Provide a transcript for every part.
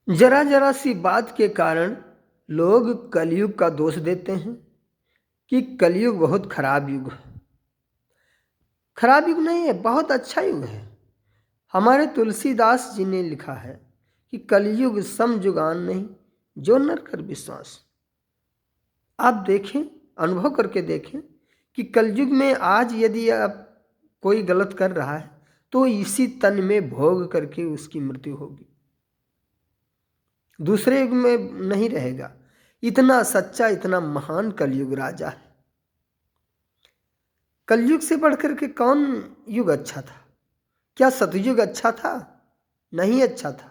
जरा जरा सी बात के कारण लोग कलयुग का दोष देते हैं कि कलयुग बहुत खराब युग है। खराब युग नहीं है, बहुत अच्छा युग है। हमारे तुलसीदास जी ने लिखा है कि कलयुग सम जुगान नहीं, जो नर कर विश्वास। आप देखें, अनुभव करके देखें कि कलयुग में आज यदि आप कोई गलत कर रहा है तो इसी तन में भोग करके उसकी मृत्यु होगी, दूसरे युग में नहीं रहेगा। इतना सच्चा, इतना महान कलयुग राजा है। कलयुग से बढ़कर के कौन युग अच्छा था? क्या सतयुग अच्छा था? नहीं अच्छा था।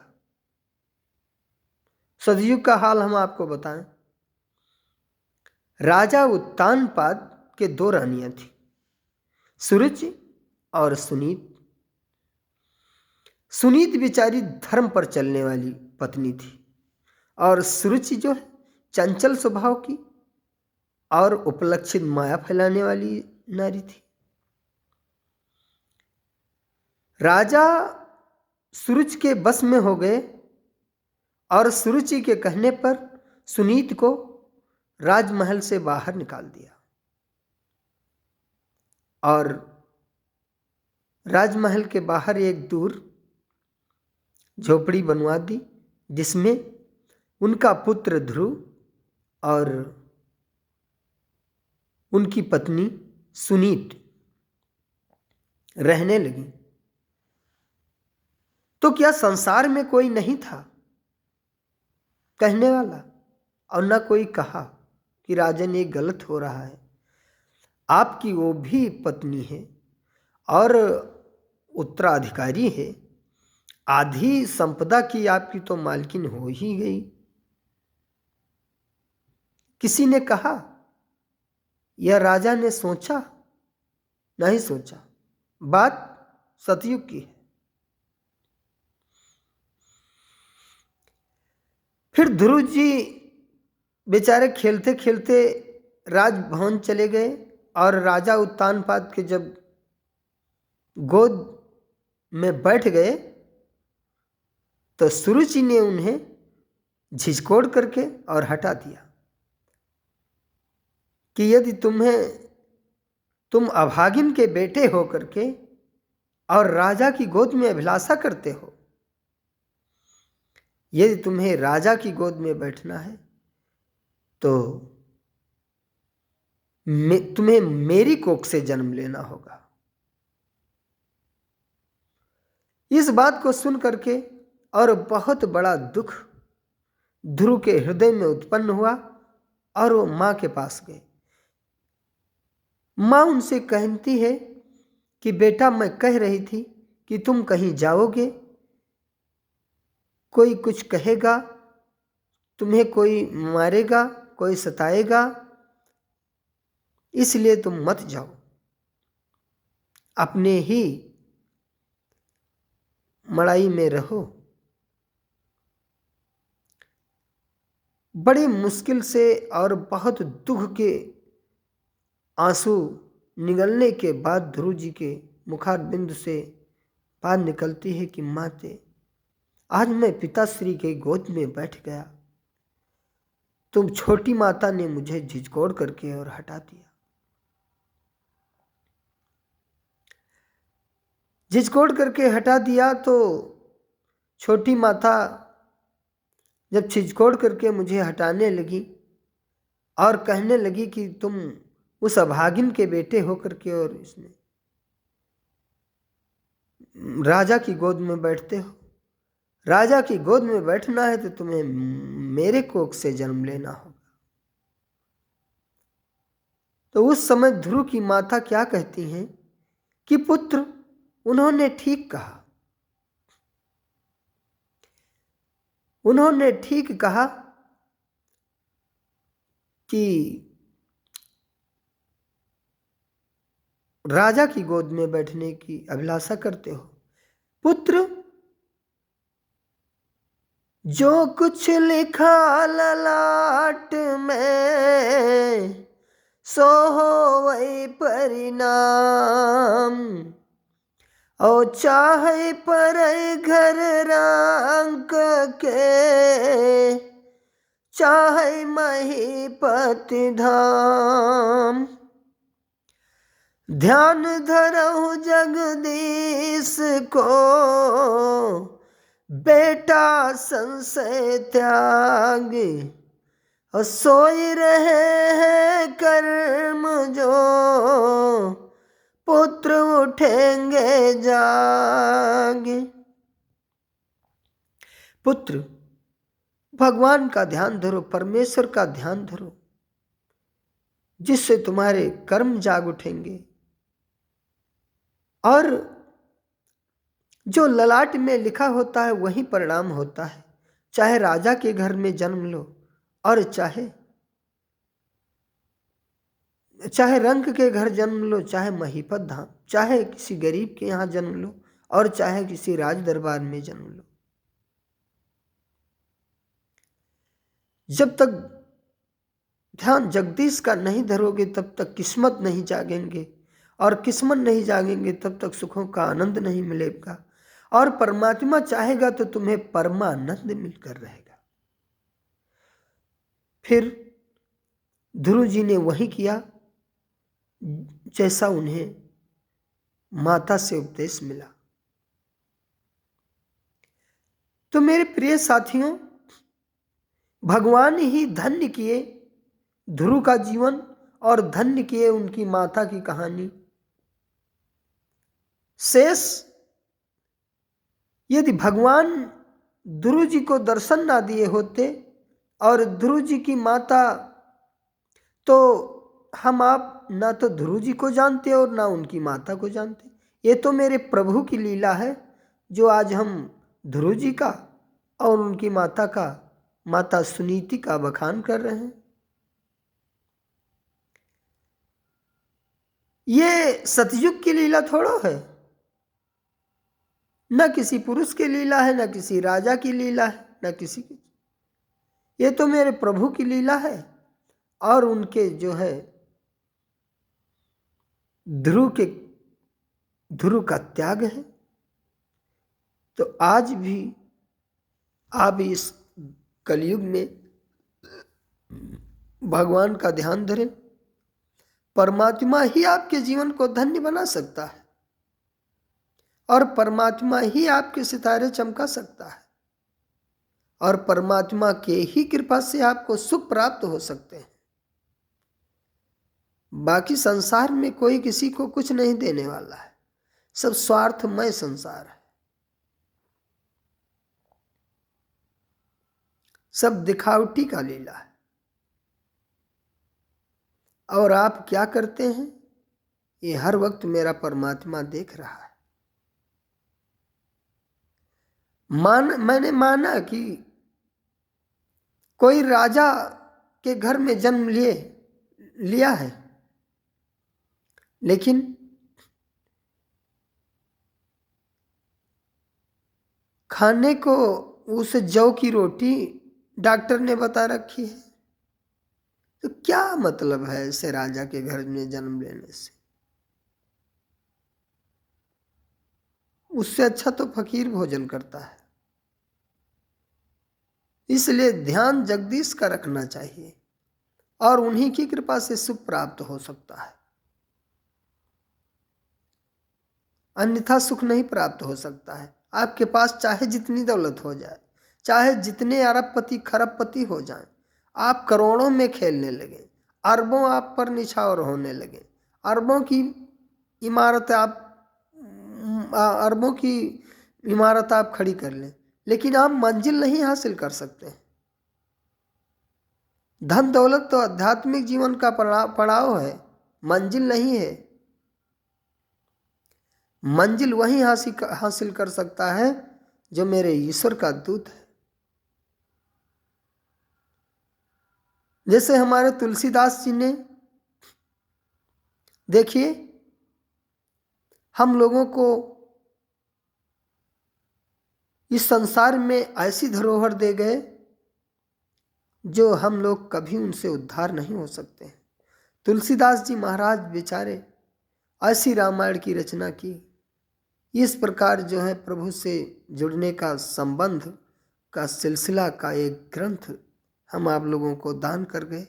सतयुग का हाल हम आपको बताएं। राजा उत्तानपाद के दो रानियां थी, सुरुचि और सुनीत। सुनीत बेचारी धर्म पर चलने वाली पत्नी थी और सुरुचि जो है चंचल स्वभाव की और उपलक्षित माया फैलाने वाली नारी थी। राजा सुरुचि के बस में हो गए और सुरुचि के कहने पर सुनीत को राजमहल से बाहर निकाल दिया और राजमहल के बाहर एक दूर झोपड़ी बनवा दी, जिसमें उनका पुत्र ध्रुव और उनकी पत्नी सुनीत रहने लगी। तो क्या संसार में कोई नहीं था कहने वाला? और न कोई कहा कि राजन ये गलत हो रहा है, आपकी वो भी पत्नी है और उत्तराधिकारी है, आधी संपदा की आपकी तो मालकिन हो ही गई। किसी ने कहा? यह राजा ने सोचा? नहीं सोचा। बात सतयुग की है। फिर ध्रुव जी बेचारे खेलते खेलते राजभवन चले गए और राजा उत्तानपाद के जब गोद में बैठ गए तो सुरुचि ने उन्हें झिझकोड़ करके और हटा दिया कि यदि तुम अभागिन के बेटे हो करके और राजा की गोद में अभिलाषा करते हो, यदि तुम्हें राजा की गोद में बैठना है तो तुम्हें मेरी कोख से जन्म लेना होगा। इस बात को सुन करके और बहुत बड़ा दुख ध्रुव के हृदय में उत्पन्न हुआ और वो मां के पास गए। मां उनसे कहती है कि बेटा, मैं कह रही थी कि तुम कहीं जाओगे, कोई कुछ कहेगा, तुम्हें कोई मारेगा, कोई सताएगा, इसलिए तुम मत जाओ, अपने ही मड़ाई में रहो। बड़ी मुश्किल से और बहुत दुख के आंसू निगलने के बाद ध्रुव जी के मुखारबिंद से बात निकलती है कि माते, आज मैं पिताश्री के गोद में बैठ गया, तुम छोटी माता ने मुझे झिझकोड़ करके और हटा दिया। झिझकोड़ करके हटा दिया तो छोटी माता जब झिझकोड़ करके मुझे हटाने लगी और कहने लगी कि तुम उस अभागिन के बेटे होकर के और इसने राजा की गोद में बैठते हो, राजा की गोद में बैठना है तो तुम्हें मेरे कोख से जन्म लेना होगा। तो उस समय ध्रुव की माता क्या कहती हैं कि पुत्र, उन्होंने ठीक कहा, उन्होंने ठीक कहा कि राजा की गोद में बैठने की अभिलाषा करते हो। पुत्र, जो कुछ लिखा ललाट में सो हो वही परिणाम, और चाहे पर घर रंग के, चाहे महीपति धाम। ध्यान धरहु जगदीश को, बेटा संशय त्याग। और सोई रहे हैं कर्म जो, पुत्र उठेंगे जागे। पुत्र, भगवान का ध्यान धरो, परमेश्वर का ध्यान धरो, जिससे तुम्हारे कर्म जाग उठेंगे। और जो ललाट में लिखा होता है वही परिणाम होता है। चाहे राजा के घर में जन्म लो, और चाहे रंक के घर जन्म लो, चाहे महीपत धाम, चाहे किसी गरीब के यहाँ जन्म लो, और चाहे किसी राज दरबार में जन्म लो। जब तक ध्यान जगदीश का नहीं धरोगे तब तक किस्मत नहीं जागेंगे, और किस्मत नहीं जागेंगे तब तक सुखों का आनंद नहीं मिलेगा। और परमात्मा चाहेगा तो तुम्हें परमानंद मिलकर रहेगा। फिर ध्रुव जी ने वही किया जैसा उन्हें माता से उपदेश मिला। तो मेरे प्रिय साथियों, भगवान ही धन्य किए ध्रुव का जीवन, और धन्य किए उनकी माता की कहानी। शेष यदि भगवान ध्रुव जी को दर्शन ना दिए होते, और ध्रुव जी की माता, तो हम आप ना तो ध्रुव जी को जानते और ना उनकी माता को जानते। ये तो मेरे प्रभु की लीला है, जो आज हम ध्रुव जी का और उनकी माता का, माता सुनीति का बखान कर रहे हैं। ये सतयुग की लीला थोड़ो है, न किसी पुरुष की लीला है, न किसी राजा की लीला है, न किसी की। ये तो मेरे प्रभु की लीला है, और उनके जो है ध्रुव का त्याग है। तो आज भी आप इस कलयुग में भगवान का ध्यान धरें। परमात्मा ही आपके जीवन को धन्य बना सकता है, और परमात्मा ही आपके सितारे चमका सकता है, और परमात्मा के ही कृपा से आपको सुख प्राप्त हो सकते हैं। बाकी संसार में कोई किसी को कुछ नहीं देने वाला है, सब स्वार्थमय संसार है, सब दिखावटी का लीला है। और आप क्या करते हैं, ये हर वक्त मेरा परमात्मा देख रहा है। मैंने माना कि कोई राजा के घर में जन्म लिया है, लेकिन खाने को उस जौ की रोटी डॉक्टर ने बता रखी है, तो क्या मतलब है ऐसे राजा के घर में जन्म लेने से? उससे अच्छा तो फकीर भोजन करता है। इसलिए ध्यान जगदीश का रखना चाहिए, और उन्हीं की कृपा से सुख प्राप्त हो सकता है, अन्यथा सुख नहीं प्राप्त हो सकता है। आपके पास चाहे जितनी दौलत हो जाए, चाहे जितने अरबपति खरबपति हो जाएं, आप करोड़ों में खेलने लगे, अरबों आप पर निछावर होने लगे, अरबों की इमारत आप खड़ी कर लें, लेकिन आप मंजिल नहीं हासिल कर सकते। धन दौलत तो आध्यात्मिक जीवन का पड़ाव है, मंजिल नहीं है। मंजिल वही हासिल कर सकता है जो मेरे ईश्वर का दूत है। जैसे हमारे तुलसीदास जी ने, देखिए, हम लोगों को इस संसार में ऐसी धरोहर दे गए जो हम लोग कभी उनसे उद्धार नहीं हो सकते। तुलसीदास जी महाराज बेचारे ऐसी रामायण की रचना की इस प्रकार जो है प्रभु से जुड़ने का संबंध का सिलसिला का एक ग्रंथ हम आप लोगों को दान कर गए।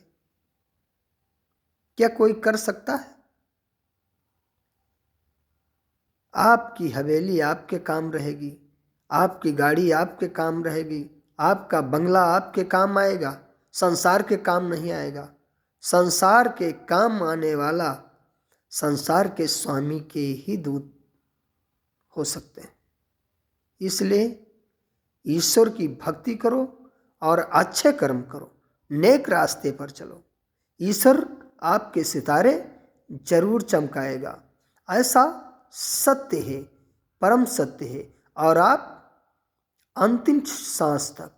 क्या कोई कर सकता है? आपकी हवेली आपके काम रहेगी, आपकी गाड़ी आपके काम रहेगी, आपका बंगला आपके काम आएगा, संसार के काम नहीं आएगा। संसार के काम आने वाला संसार के स्वामी के ही दूत हो सकते हैं। इसलिए ईश्वर की भक्ति करो और अच्छे कर्म करो, नेक रास्ते पर चलो, ईश्वर आपके सितारे जरूर चमकाएगा। ऐसा सत्य है, परम सत्य है। और आप अंतिम सांस तक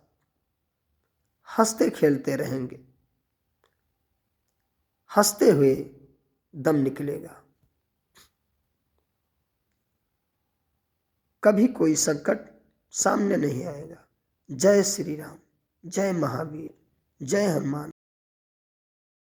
हंसते खेलते रहेंगे, हंसते हुए दम निकलेगा। कभी कोई संकट सामने नहीं आएगा। जय श्री राम, जय महावीर, जय हनुमान।